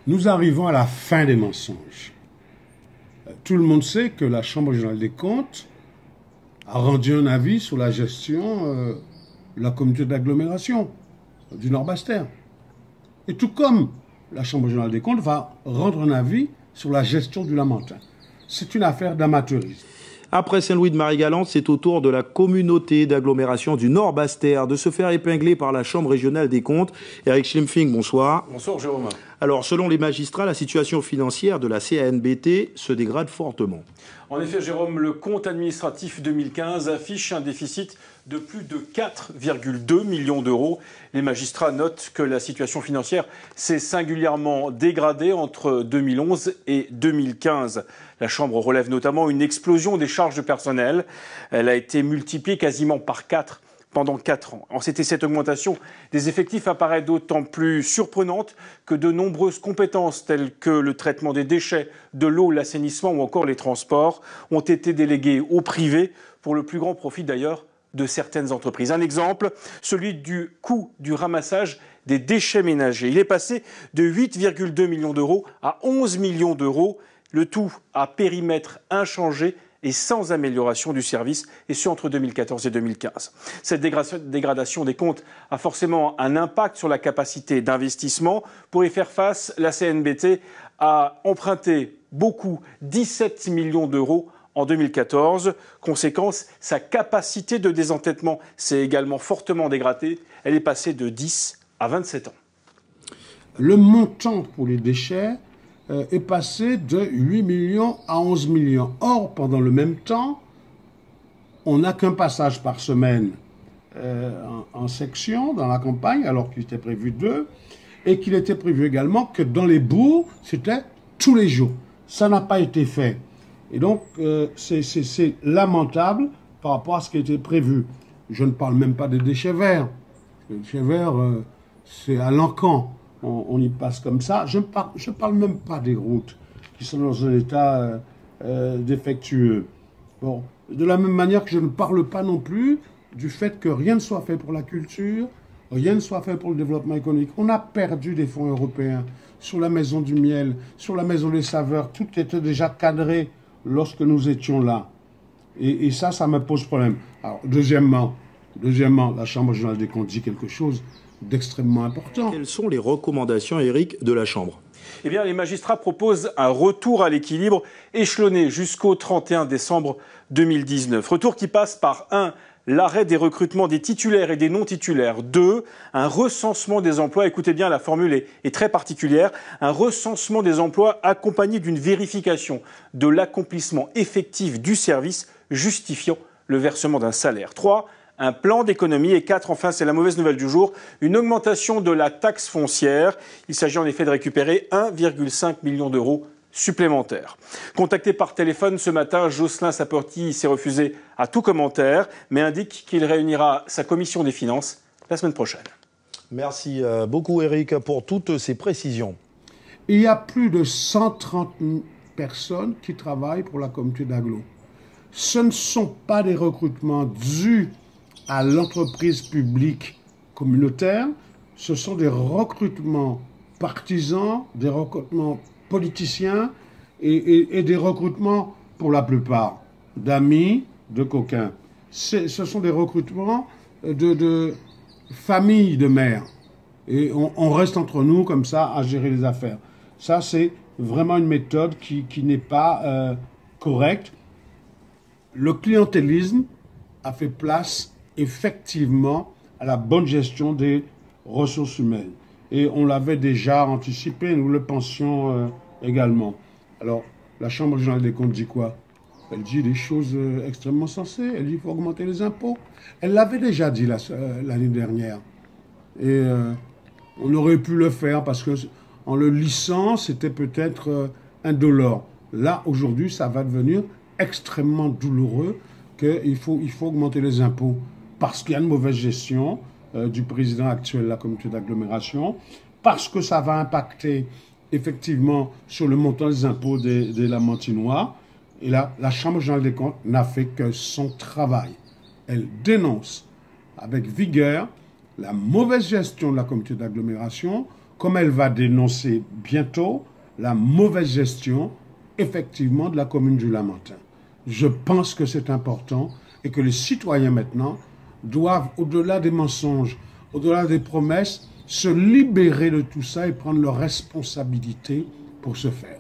Nous arrivons à la fin des mensonges. Tout le monde sait que la Chambre régionale des comptes a rendu un avis sur la gestion de la communauté d'agglomération du Nord-Bastère. Et tout comme la Chambre régionale des comptes va rendre un avis sur la gestion du Lamentin. C'est une affaire d'amateurisme. Après Saint-Louis de Marie-Galante, c'est au tour de la communauté d'agglomération du Nord-Bastère de se faire épingler par la Chambre régionale des comptes. Eric Schlimpfing, bonsoir. Bonsoir Jérôme. Alors, selon les magistrats, la situation financière de la CANBT se dégrade fortement. En effet, Jérôme, le compte administratif 2015 affiche un déficit de plus de 4,2 millions d'euros. Les magistrats notent que la situation financière s'est singulièrement dégradée entre 2011 et 2015. La Chambre relève notamment une explosion des charges de personnel. Elle a été multipliée quasiment par 4 pendant 4 ans. Cette augmentation des effectifs apparaît d'autant plus surprenante que de nombreuses compétences telles que le traitement des déchets, de l'eau, l'assainissement ou encore les transports ont été déléguées au privé, pour le plus grand profit d'ailleurs de certaines entreprises. Un exemple, celui du coût du ramassage des déchets ménagers. Il est passé de 8,2 millions d'euros à 11 millions d'euros, le tout à périmètre inchangé et sans amélioration du service, et ce entre 2014 et 2015. Cette dégradation des comptes a forcément un impact sur la capacité d'investissement. Pour y faire face, la CNBT a emprunté beaucoup, 17 millions d'euros en 2014. Conséquence, sa capacité de désendettement s'est également fortement dégradée. Elle est passée de 10 à 27 ans. Le montant pour les déchets est passé de 8 millions à 11 millions. Or, pendant le même temps, on n'a qu'un passage par semaine en section dans la campagne, alors qu'il était prévu 2, et qu'il était prévu également que dans les bourgs, c'était tous les jours. Ça n'a pas été fait. Et donc, c'est lamentable par rapport à ce qui était prévu. Je ne parle même pas des déchets verts. Les déchets verts, c'est à l'encan. On y passe comme ça. Je ne parle même pas des routes qui sont dans un état défectueux. Bon, de la même manière que je ne parle pas non plus du fait que rien ne soit fait pour la culture, rien ne soit fait pour le développement économique. On a perdu des fonds européens sur la maison du miel, sur la maison des saveurs. Tout était déjà cadré lorsque nous étions là. Et ça me pose problème. Alors, deuxièmement, la Chambre régionale des comptes dit quelque chose d'extrêmement important. Quelles sont les recommandations, Eric, de la Chambre ? Eh bien, les magistrats proposent un retour à l'équilibre échelonné jusqu'au 31 décembre 2019. Retour qui passe par 1. L'arrêt des recrutements des titulaires et des non-titulaires. 2. Un recensement des emplois. Écoutez bien, la formule est très particulière. Un recensement des emplois accompagné d'une vérification de l'accomplissement effectif du service justifiant le versement d'un salaire. 3. Un plan d'économie. Et 4, enfin, c'est la mauvaise nouvelle du jour, une augmentation de la taxe foncière. Il s'agit en effet de récupérer 1,5 million d'euros supplémentaires. Contacté par téléphone ce matin, Jocelyn Saporti s'est refusé à tout commentaire, mais indique qu'il réunira sa commission des finances la semaine prochaine. Merci beaucoup, Eric, pour toutes ces précisions. Il y a plus de 130 personnes qui travaillent pour la communauté d'agglo. Ce ne sont pas des recrutements dus à l'entreprise publique communautaire, ce sont des recrutements partisans, des recrutements politiciens et des recrutements, pour la plupart, d'amis, de coquins. Ce sont des recrutements de familles de mères. Et on reste entre nous comme ça à gérer les affaires. Ça, c'est vraiment une méthode qui n'est pas correcte. Le clientélisme a fait place effectivement à la bonne gestion des ressources humaines. Et on l'avait déjà anticipé, nous le pensions également. Alors, la Chambre régionale des comptes dit quoi? Elle dit des choses extrêmement sensées. Elle dit qu'il faut augmenter les impôts. Elle l'avait déjà dit l'année dernière. Et on aurait pu le faire parce qu'en le lissant, c'était peut-être indolore. Là, aujourd'hui, ça va devenir extrêmement douloureux qu'il faut augmenter les impôts parce qu'il y a une mauvaise gestion du président actuel de la communauté d'agglomération, parce que ça va impacter effectivement sur le montant des impôts des Lamantinois. Et là, la Chambre régionale des comptes n'a fait que son travail. Elle dénonce avec vigueur la mauvaise gestion de la communauté d'agglomération comme elle va dénoncer bientôt la mauvaise gestion, effectivement, de la commune du Lamentin. Je pense que c'est important et que les citoyens maintenant doivent, au-delà des mensonges, au-delà des promesses, se libérer de tout ça et prendre leurs responsabilités pour ce faire.